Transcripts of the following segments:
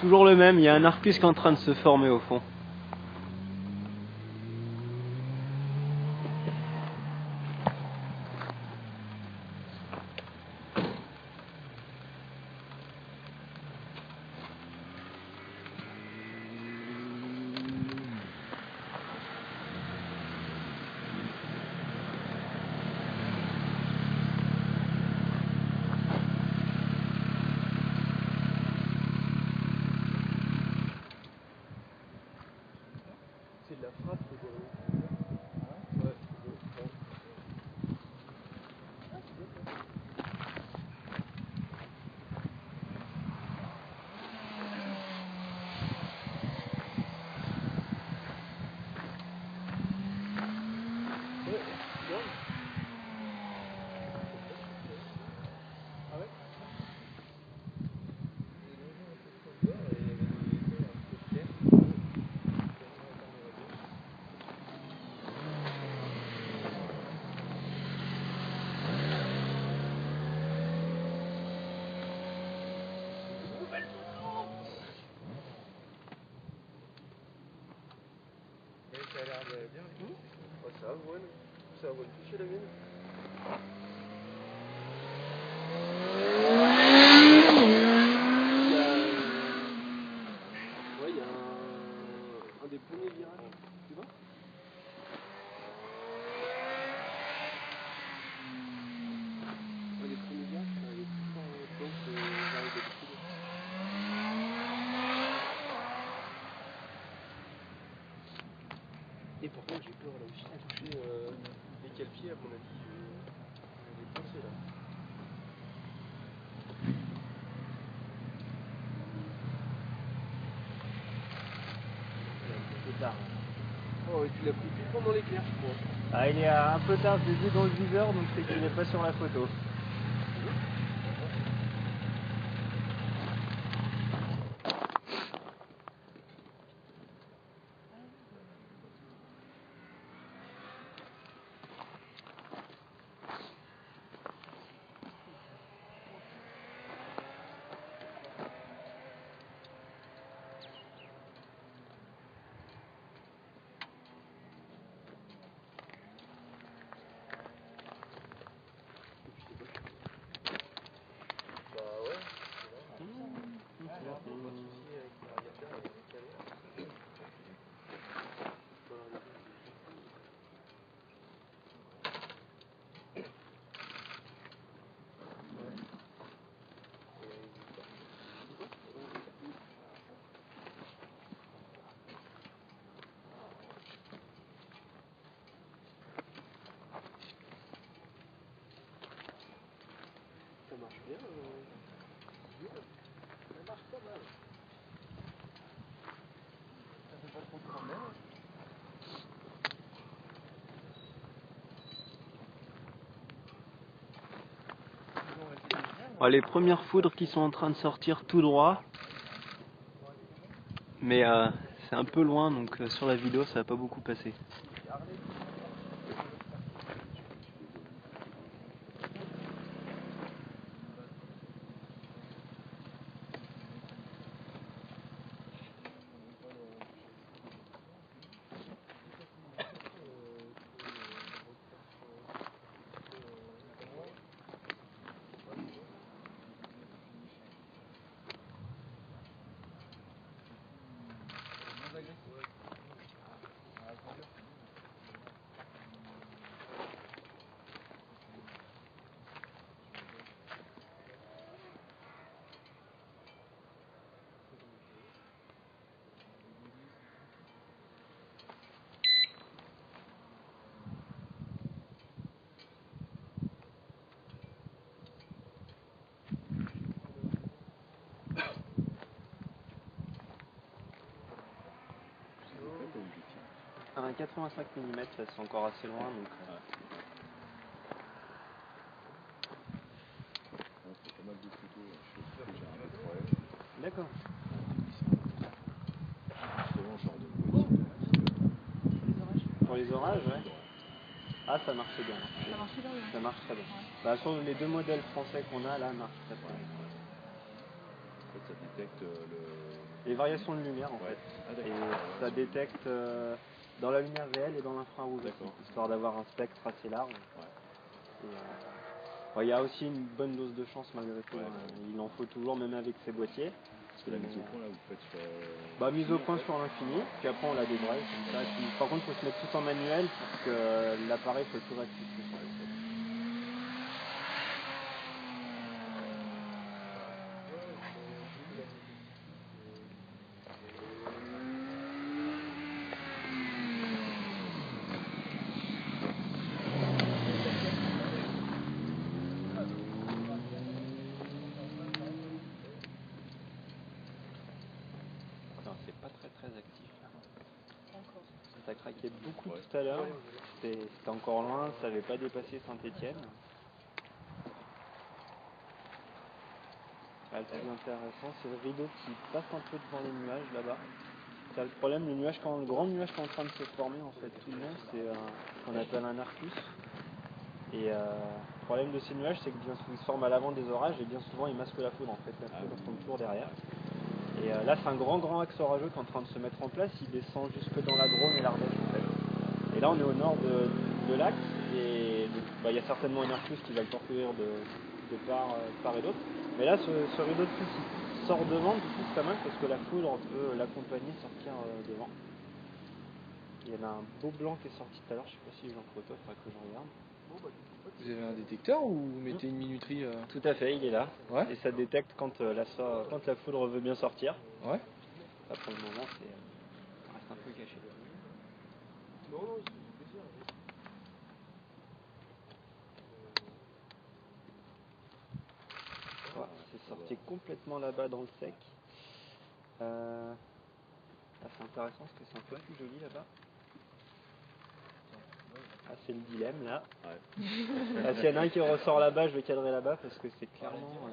toujours le même, il y a un arcus qui est en train de se former au fond. C'est de la frappe, c'est de... Ouais, ça a l'air bien. Oh, ça vole. Ça vole plus chez la mienne. Ouais, il y a un des premiers virages. Tu vois? Un des premiers virages, il est tout en planche vers les d'habitude. Et par contre, j'ai peur là aussi de toucher les calpiers, à mon avis. Je vais coincer là. C'est tard. Oh, et tu l'as pris pile pendant l'éclair, je crois. Ah, il est un peu tard, je l'ai vu dans le viseur, donc c'est qu'il n'est pas sur la photo. Ça marche bien. Ça marche pas mal. Ça fait pas trop de problème. Bon, les premières foudres qui sont en train de sortir tout droit. Mais c'est un peu loin, donc sur la vidéo ça va pas beaucoup passer. Un 85 mm, c'est encore assez loin, donc... D'accord. Pour les orages, ouais. Ah, ça marche bien. Ça marche bien, Ça marche très bien. Bah, sur les deux modèles français qu'on a là, marche très bien. détecte les variations de lumière en fait. Ah, Et d'accord. ça détecte dans la lumière réelle et dans l'infrarouge, D'accord. histoire d'avoir un spectre assez large. Ouais. Et, il y a aussi une bonne dose de chance malgré tout. Ouais. Il en faut toujours, même avec ces boîtiers. Parce que la mise au point là, vous faites sur. Mise au point sur l'infini, puis après on la débraye comme ça. Puis, par contre, il faut se mettre tout en manuel pour que l'appareil soit tout réactif sur le set. C'est pas très actif là. Ça a craqué beaucoup tout à l'heure. C'était encore loin, ça n'avait pas dépassé Saint-Étienne. Le plus intéressant, c'est le rideau qui passe un peu devant les nuages là-bas. C'est le problème, le grand nuage qui est en train de se former en fait tout le long, c'est ce qu'on appelle un arcus. Et le problème de ces nuages, c'est que bien souvent ils se forment à l'avant des orages et bien souvent ils masquent la foudre en fait. La foudre tourne toujours derrière. Et là, c'est un grand axe orageux qui est en train de se mettre en place. Il descend jusque dans la Drôme et l'Ardèche en fait. Et là, on est au nord de l'axe et il y a certainement un arcus qui va le parcourir de part et d'autre. Mais là, ce rideau de plus qui sort devant, du coup, c'est pas mal parce que la foudre peut l'accompagner, sortir devant. Il y en a un beau blanc qui est sorti tout à l'heure, je sais pas si j'ai en photo, il faudra que je regarde. Vous avez un détecteur ou vous mettez une minuterie Tout à fait, il est là. Ouais. Et ça détecte quand la foudre veut bien sortir. Ouais. Là, pour le moment, ça reste un peu caché. Non, il fait plaisir. Ouais, c'est sorti complètement là-bas dans le sec. C'est intéressant parce que c'est un peu plus joli là-bas. C'est le dilemme là. Ouais. S'il y en a un qui ressort là-bas, je vais cadrer là-bas parce que c'est clairement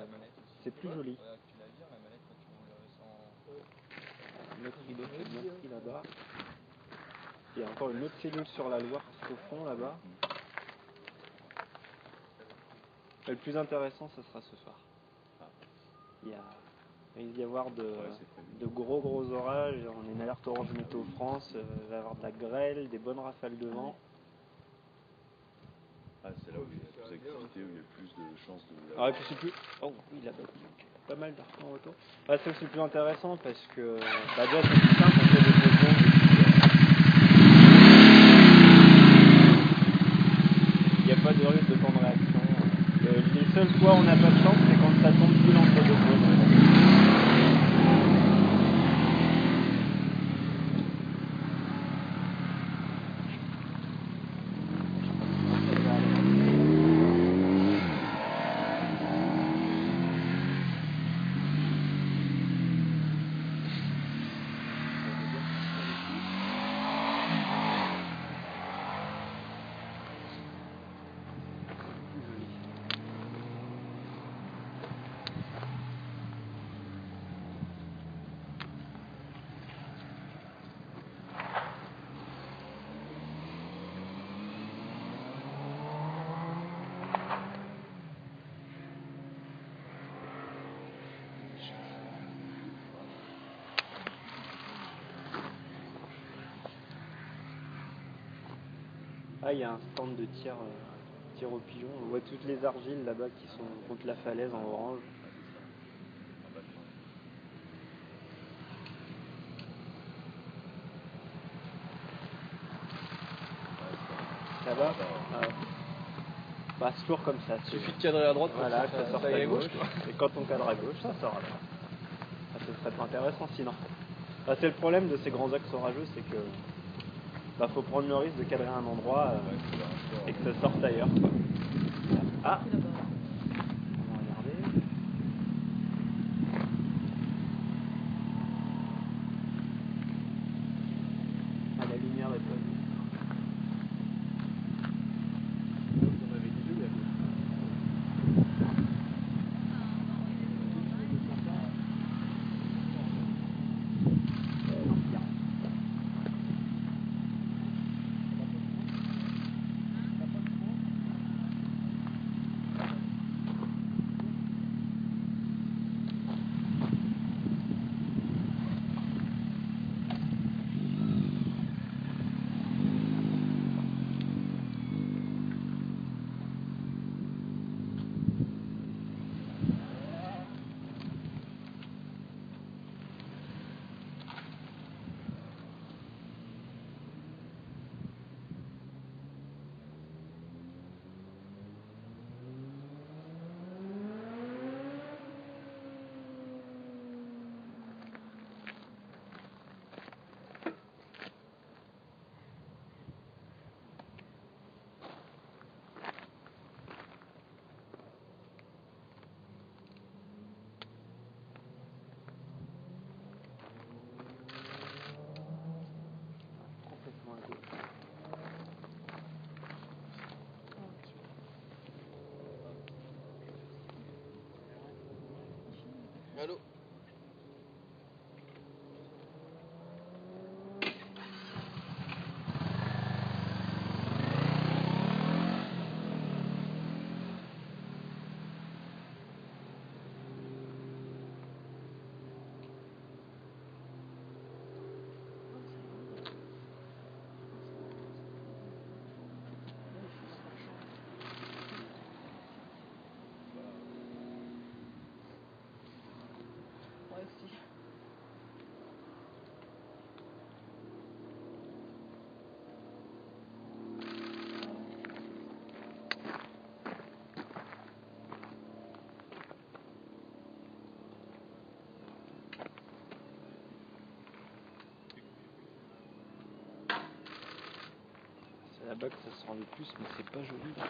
c'est plus joli. Un autre rideau qui est bien pris là-bas. Il y a encore une autre cellule sur la Loire au fond là-bas. Le plus intéressant, ce sera ce soir. Il risque d'y avoir de gros orages. On est une alerte orange météo France. Il va y avoir de la grêle, des bonnes rafales de vent. C'est là où il y a plus d'activité, où il y a plus de chances de. Et puis c'est plus. Oh oui, là-bas, pas mal d'arcs en retour. C'est aussi plus intéressant parce que déjà c'est plus simple, on fait des photos. Il n'y a pas de risque de temps de réaction. Les seules fois où on n'a pas de chance, c'est quand ça tombe pile entre deux pôles. Il y a un stand de tir au pigeon. On voit toutes les argiles là-bas qui sont contre la falaise en orange. Là-bas, c'est toujours comme ça. Il suffit de cadrer à droite pour voilà, que ça sorte aille à gauche. quoi. Et quand on cadre à gauche, ça sort à droite. Ce serait pas intéressant sinon. C'est le problème de ces grands axes orageux, c'est que faut prendre le risque de cadrer à un endroit et que ça sorte ailleurs. Quoi. On va regarder. La lumière est pas vue. On avait dit deux, là-bas que ça sent le plus, mais c'est pas joli là.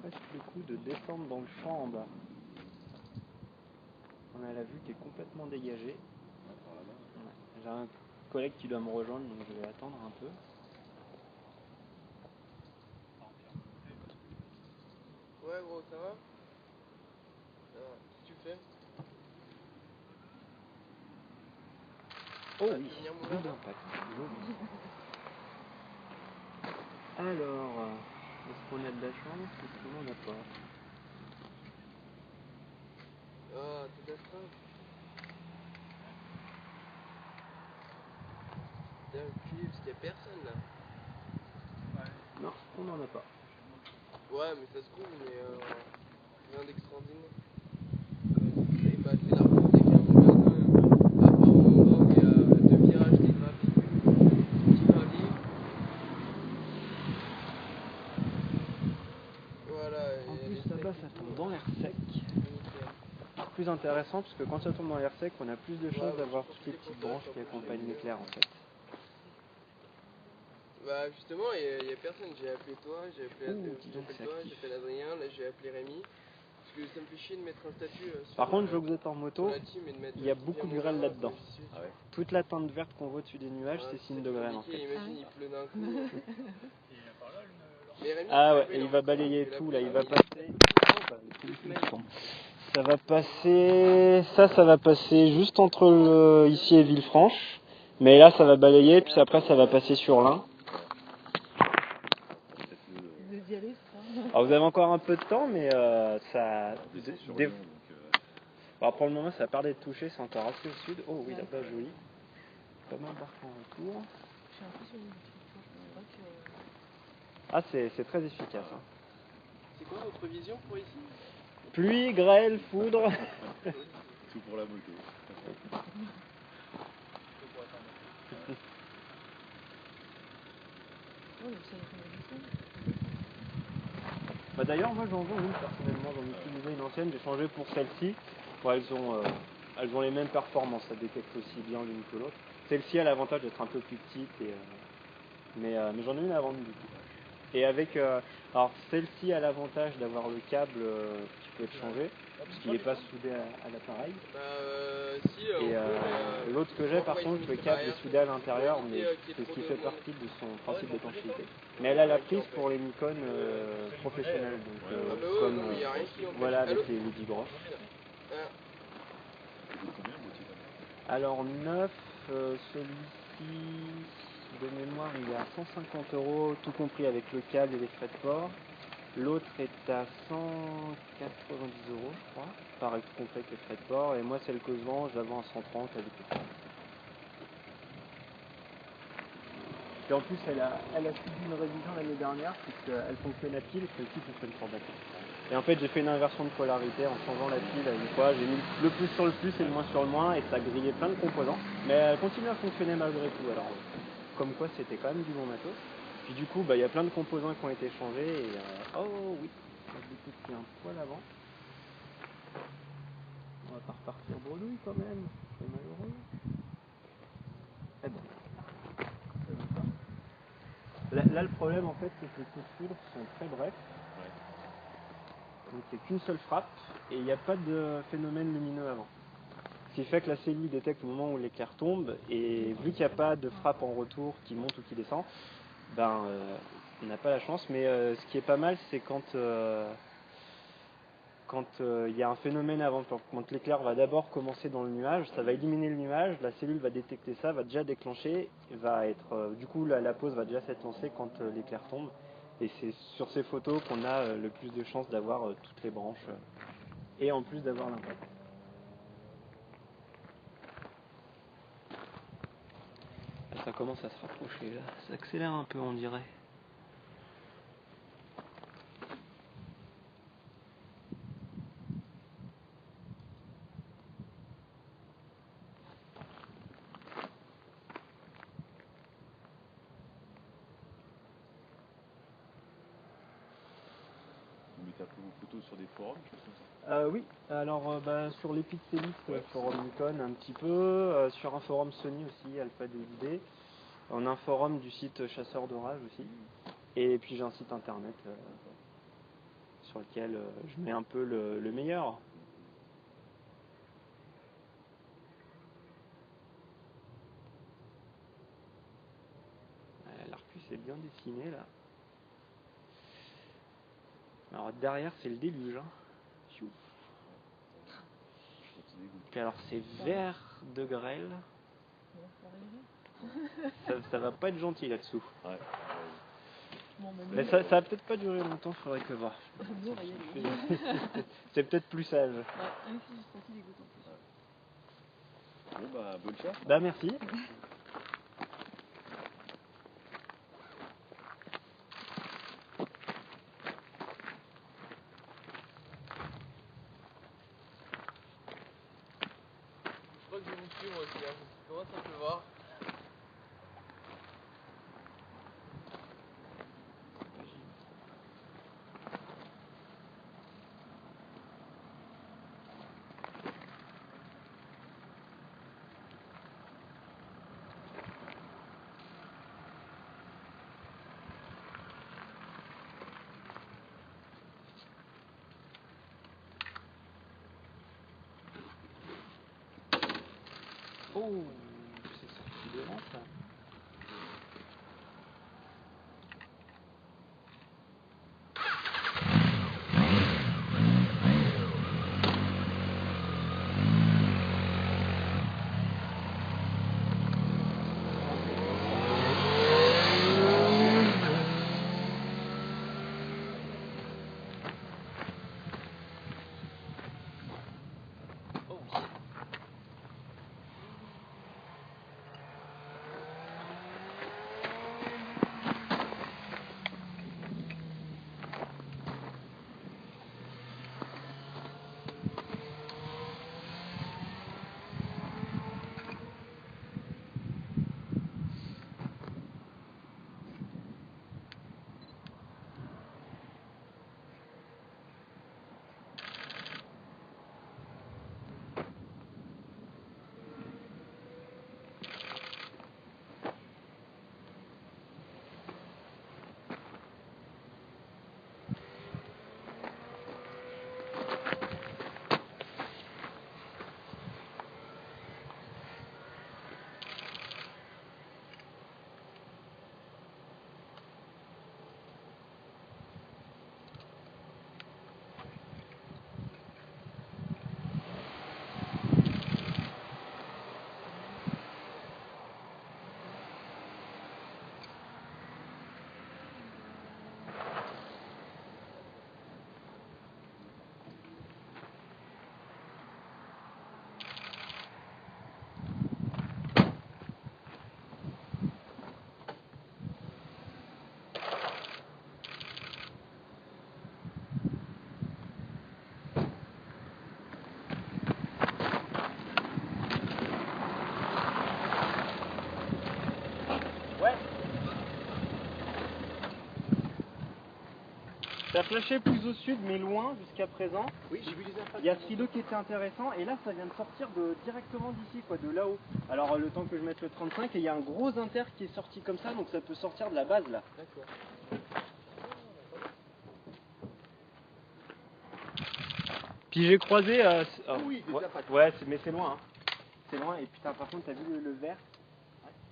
Presque le coup de descendre dans le champ en bas. On a la vue qui est complètement dégagée. Ouais. J'ai un collègue qui doit me rejoindre, donc je vais attendre un peu. Ouais gros, ça va? Qu'est-ce que tu fais? Oh Ah, oui, tu veux venir mon double labo? impact. Alors, est-ce qu'on a de la chance? Est-ce qu'on en a pas? Ah, t'es d'accord. T'as reculé parce qu'il y a personne là. Non, on n'en a pas. Ouais, mais ça se trouve, mais rien d'extraordinaire. Et bah, c'est la route avec un magasin, à part en bas où il y a 2 virages, des graviers, petits graviers. Voilà, En et plus, les là-bas, steaks ça et tombe tout. dans l'air sec. Nickel. Plus intéressant, parce que quand ça tombe dans l'air sec, on a plus de chances Ouais, d'avoir j'ai toutes les profité petites pour ça, branches je qui suis approché accompagnent une l'éclair heure. en fait. Bah justement, il y a personne. J'ai appelé toi, j'ai appelé, Dis donc, c'est toi, actif. j'ai appelé Adrien, là j'ai appelé Rémi. Parce que ça me fait chier de mettre un statut sur, Par contre, je vois que vous êtes en sur moto, la team et de mettre il y a qui beaucoup vient de mon grêle gamin là-dedans. quand j'y suis. Ah ouais. Toute la teinte verte qu'on voit au-dessus des nuages, c'est signe de grêle en fait. Imagine, il pleut d'un coup. Mais Rémi, Ah tu ouais, peux, et il en va vacances, balayer je vais tout là, il l'appeler, va passer. Ça va passer. Ça va passer juste entre ici et Villefranche. Mais là, ça va balayer, puis après, ça va passer sur l'Ain. Alors, vous avez encore un peu de temps, mais ça. Alors, pour le moment, ça a pas l'air d'être touché, c'est encore assez au sud. Oh oui, là-bas, joli. Pas mal d'arc en retour. Ah, c'est très efficace. Hein. C'est quoi votre vision pour ici? Pluie, grêle, foudre. Tout pour la moto. Bah d'ailleurs, moi j'en veux une personnellement, j'en utilisais une ancienne, j'ai changé pour celle-ci. Bon, elles ont les mêmes performances, ça détecte aussi bien l'une que l'autre. Celle-ci a l'avantage d'être un peu plus petite, mais j'en ai une à vendre du coup. Et avec, alors celle-ci a l'avantage d'avoir le câble qui peut être changé, parce qu'il n'est pas soudé à l'appareil. Si, Et l'autre que j'ai, par contre, le câble est soudé à l'intérieur, mais c'est ce qui fait partie de son principe d'étanchéité. Mais elle a la prise pour les Nikon professionnels, donc comme voilà avec les 10 broches. Alors neuf, celui-ci de mémoire il est à 150 €, tout compris avec le câble et les frais de port. L'autre est à 190 €, je crois, pareil tout compris avec les frais de port. Et moi celle que je vends, je la vends à 130 avec le câble. Et en plus elle a subi une révision l'année dernière, puisqu'elle fonctionne à pile, celle-ci fonctionne sans batterie. Et en fait j'ai fait une inversion de polarité en changeant la pile une fois, j'ai mis le plus sur le plus et le moins sur le moins, et ça a grillé plein de composants. Mais elle continue à fonctionner malgré tout, alors comme quoi c'était quand même du bon matos. Puis du coup il y a plein de composants qui ont été changés, et oh oui, du coup c'est un poil avant. On va pas repartir bredouille quand même, c'est malheureux. Eh ben. Là, le problème en fait, c'est que les coups de foudre sont très brefs. Donc c'est qu'une seule frappe et il n'y a pas de phénomène lumineux avant. Ce qui fait que la cellule détecte au moment où l'éclair tombe et vu qu'il n'y a pas de frappe en retour qui monte ou qui descend, on n'a pas la chance. Mais ce qui est pas mal, c'est quand il y a un phénomène avant, quand l'éclair va d'abord commencer dans le nuage, ça va éliminer le nuage, la cellule va détecter ça, va déjà déclencher, du coup la pause va déjà s'être lancée quand l'éclair tombe. Et c'est sur ces photos qu'on a le plus de chances d'avoir toutes les branches et en plus d'avoir l'impact. Ça commence à se rapprocher là, ça accélère un peu on dirait. Vous mettez un peu vos photos sur des forums, des choses comme ça? Oui, alors sur les Pixelix, forum Nikon un petit peu, sur un forum Sony aussi, Alpha DXD, on a un forum du site Chasseur d'Orage aussi, et puis j'ai un site internet sur lequel je mets un peu le meilleur. L'Arcus est bien dessiné là. Alors derrière c'est le déluge. Hein. Puis alors c'est vert de grêle. Ça va pas être gentil là-dessous. Ouais. Mais ça va peut-être pas durer longtemps, faudrait que voir. C'est peut-être plus sage. Bon bah bonne chasse. Bah merci. Je crois que je vais vous suivre aussi, hein. Comment ça peut voir? Oh, c'est sorti devant ça. Ça a flashé plus au sud, mais loin jusqu'à présent. Oui, j'ai vu les impacts. Il y a ce rideau qui était intéressant, et là ça vient de sortir directement d'ici, quoi, de là-haut. Alors le temps que je mette le 35, et il y a un gros inter qui est sorti comme ça, donc ça peut sortir de la base là. D'accord. Puis j'ai croisé... oh, Oui, des ouais, tapates. ouais, mais c'est loin. Hein. C'est loin. Et putain, par contre, t'as vu le vert?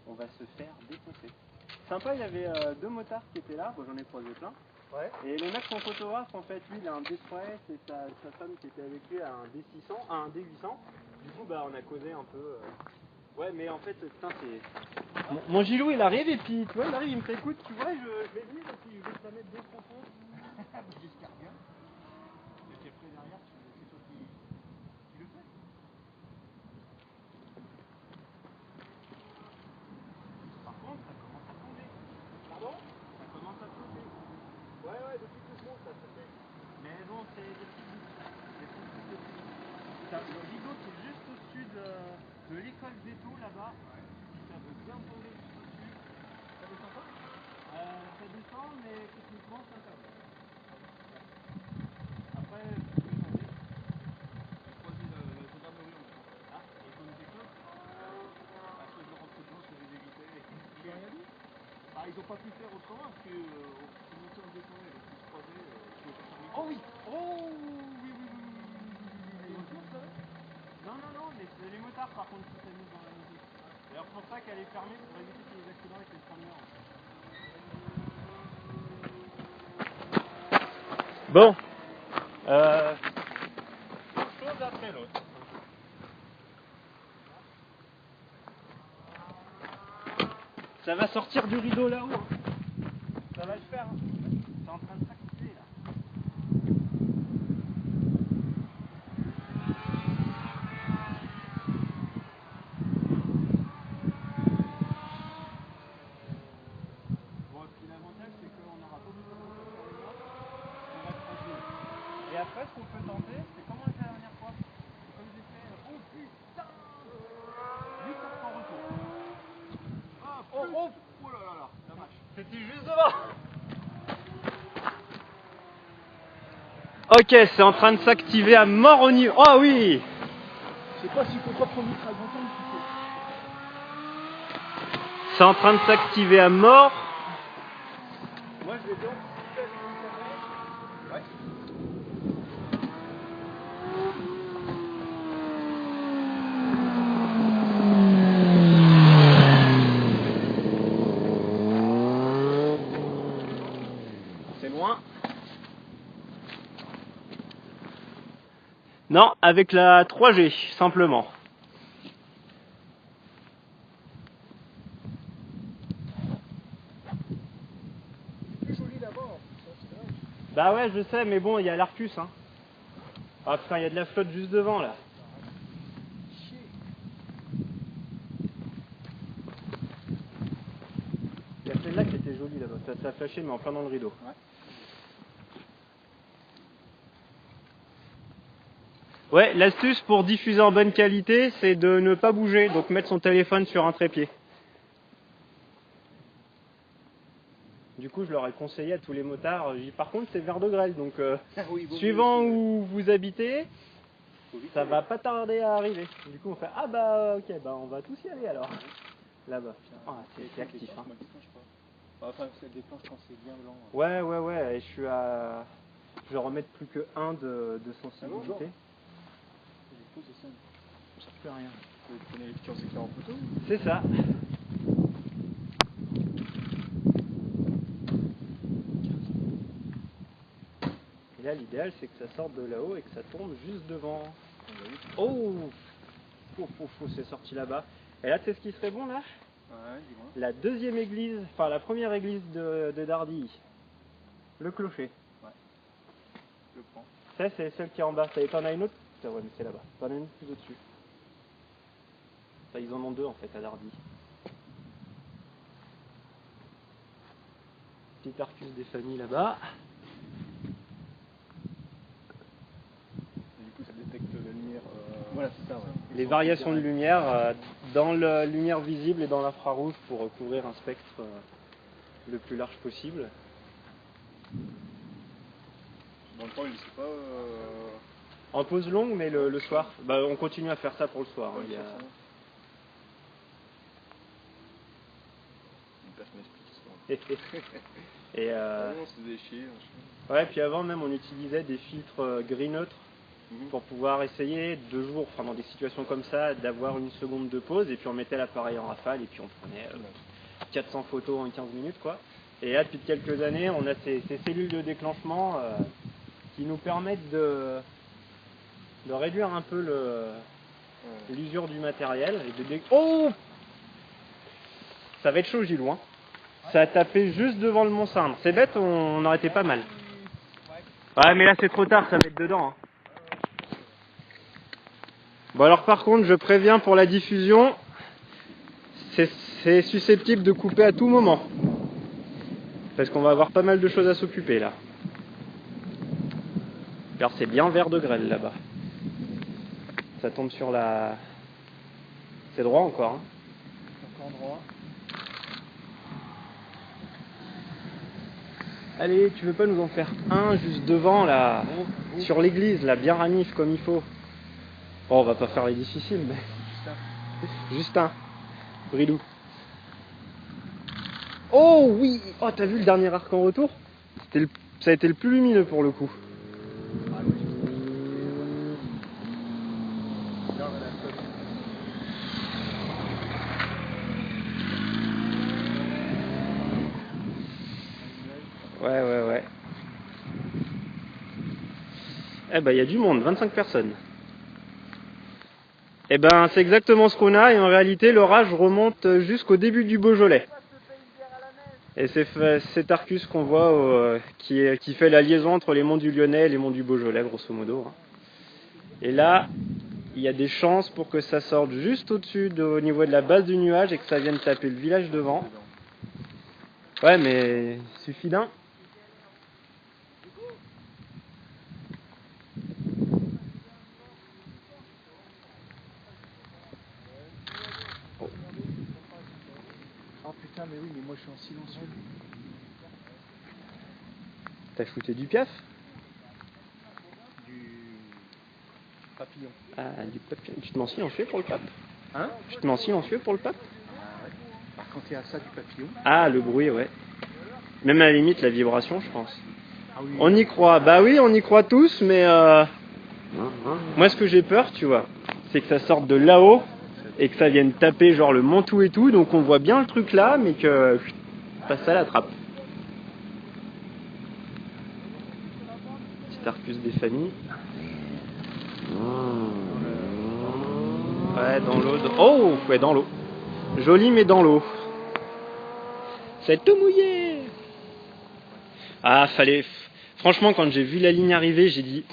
On va se faire défoncer. Sympa, il y avait 2 motards qui étaient là. Bon, j'en ai croisé plein. Ouais. Et le mec, son photographe, en fait, lui, il a un D3S et sa femme qui était avec lui a un D600, un D800. Du coup, bah, on a causé un peu. Ouais, mais en fait, putain, c'est. Mon Gilou, il arrive et puis, tu vois, il arrive, il me fait écoute, tu vois, je vais venir et puis je vais te la mettre 2 propos. J'espère bien. Et puis après, derrière, c'est toi qui le fais. Par contre, ça commence à tomber. Pardon? Ça commence à tomber. Ouais, depuis tout ce monde, ça se fait. Mais bon, c'est des petits bouts. Des petits bouts. T'as le rideau qui est juste au-dessus de l'école d'Eto, là-bas. Si ça veut bien tomber juste au-dessus. Ça descend pas? Ça descend, mais techniquement, ça va. Après, je peux demander. J'ai croisé la gendarmerie en France. Ah, ils ont quelque chose? Parce que je rentre dedans, je les évitais. Ils n'ont rien dit? Bah, ils n'ont pas pu faire autrement parce que on montait, on descendait, donc ils se croisaient, je pouvais pas faire Oh oui! mi-temps. Oh oui. Ils ont toujours ça? Non, mais c'est les motards par contre qui s'amusent dans la musique. D'ailleurs, c'est pour ça qu'elle est fermée pour éviter qu'il y ait des accidents avec les promeneurs. Bon, chose après l'autre. Ça va sortir du rideau là-haut. Hein. Ça va le faire. Hein. C'est en train de s'activer là. Bon, et puis l'avantage c'est qu'on n'aura pas besoin de faire les morts. On va être tranquille. Et après, ce qu'on peut tenter, c'est comme on l'a fait la dernière fois. C'est comme j'ai fait. Oh putain! 8 sans retour. Ah, oh là là là, la vache. C'était juste devant. Ok, c'est en train de s'activer à mort au niveau. Oh oui! Je sais pas s'il faut pas prendre une très grande temps, C'est en train de s'activer à mort. Moi, je vais bien anticiper avec une caméra. Ouais. C'est loin. Non, avec la 3G, simplement. C'est plus joli là-bas. Bah ouais, je sais, mais bon, il y a l'Arcus. Hein. Ah putain, il y a de la flotte juste devant là. Il y a celle-là qui était jolie là-bas. Ça a flashé, mais en plein dans le rideau. Ouais. Ouais, l'astuce pour diffuser en bonne qualité, c'est de ne pas bouger, donc mettre son téléphone sur un trépied. Du coup, je leur ai conseillé à tous les motards, j'ai dit, par contre, c'est vert de grêle, donc Oui, bon, suivant oui, où vous habitez, faut vite ça aller. va pas tarder à arriver. Du coup, on fait, ah bah ok, bah on va tous y aller alors. Là-bas. Ah, c'est actif. Hein. Moi, déclenche pas. Enfin, ça déclenche quand c'est bien blanc. Ouais, et je suis à... Je vais remettre plus que 1 de sensibilité. J'ai posé ça. Ça ne fait rien. Tu connais les futurs éclairs en photo? C'est ça. Et là, l'idéal, c'est que ça sorte de là-haut et que ça tombe juste devant. Oh, c'est sorti là-bas. Et là, tu sais ce qui serait bon, là? Ouais, dis-moi. La deuxième église, enfin la première église de Dardilly. Le clocher. Ouais. Je prends. Ça, c'est celle qui est en bas. T'en as une autre? Ouais, mais c'est là-bas. T'en as une plus au-dessus. Enfin, ils en ont 2 en fait à Dardilly. Petit Arcus des familles là-bas. Et du coup, ça détecte la lumière. Voilà, c'est ça, ouais. Les variations de lumière dans la lumière visible et dans l'infrarouge pour couvrir un spectre le plus large possible. Dans le temps, il ne sait pas. En pause longue, mais le soir. Bah, on continue à faire ça pour le soir. Hein, Une personne explique Et non, c'est des chiens. ouais, puis avant même on utilisait des filtres gris neutre pour pouvoir essayer 2 jours, enfin dans des situations comme ça, d'avoir une seconde de pause, et puis on mettait l'appareil en rafale, et puis on prenait 400 photos en 15 minutes, quoi. Et là, depuis quelques années, on a ces cellules de déclenchement qui nous permettent de réduire un peu l'usure du matériel. Et oh, ça va être chaud, Gilles, hein. Ça a tapé juste devant le Mont-Saint. C'est bête, on aurait été pas mal. Ouais, mais là c'est trop tard, ça va être dedans. Hein. Bon alors par contre, je préviens pour la diffusion, c'est susceptible de couper à tout moment. Parce qu'on va avoir pas mal de choses à s'occuper là. Car c'est bien vert de grêle là-bas. Ça tombe sur la... C'est droit encore. Hein. Encore droit. Allez, tu veux pas nous en faire un juste devant là, sur l'église là, bien ranif comme il faut. Bon, on va pas faire les difficiles, mais... Juste un. Bridou. Oh oui. Oh, t'as vu le dernier arc en retour? Ça a été le plus lumineux pour le coup. Ouais. Eh ben, il y a du monde, 25 personnes. Eh ben, c'est exactement ce qu'on a, et en réalité, l'orage remonte jusqu'au début du Beaujolais. Et c'est cet Arcus qu'on voit qui fait la liaison entre les monts du Lyonnais et les monts du Beaujolais, grosso modo. Et là, il y a des chances pour que ça sorte juste au-dessus, au niveau de la base du nuage, et que ça vienne taper le village devant. Ouais, mais il suffit d'un. Oh putain, mais oui, mais moi je suis en silencieux. T'as foutu du piaf? Du papillon. Ah, du papillon. Tu te mets en silencieux pour le pape? Hein? Tu te mets en silencieux pour le pape? Ah ouais. Alors quand t'es à ça du papillon. Ah, le bruit, ouais. Même à la limite, la vibration, je pense. Ah oui. On y croit. Bah oui, on y croit tous, mais moi, ce que j'ai peur, tu vois, c'est que ça sorte de là-haut et que ça vienne taper genre le Montou et tout, donc on voit bien le truc là, mais que passe à la trappe. Petit Arcus des familles. Ouais, dans l'eau. Oh, ouais, dans l'eau. Joli, mais dans l'eau. C'est tout mouillé. Ah, fallait... Franchement, quand j'ai vu la ligne arriver, j'ai dit...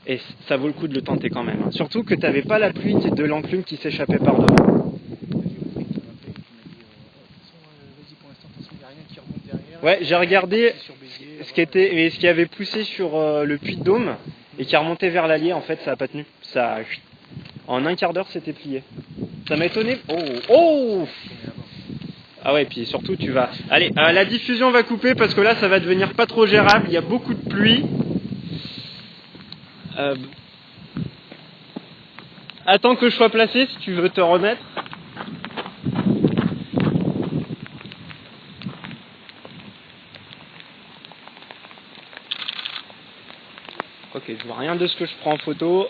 Et ça vaut le coup de le tenter quand même. Surtout que t'avais pas la pluie de l'enclume qui s'échappait par devant. Ouais, j'ai regardé ce qui avait poussé sur le puits de Dôme et qui a remonté vers l'Allier. En fait, ça a pas tenu. Ça, en un quart d'heure, c'était plié. Ça m'a étonné. Oh. Ah ouais, puis surtout tu vas... Allez, la diffusion va couper parce que là ça va devenir pas trop gérable, il y a beaucoup de pluie. Attends que je sois placé si tu veux te remettre. Ok, je vois rien de ce que je prends en photo.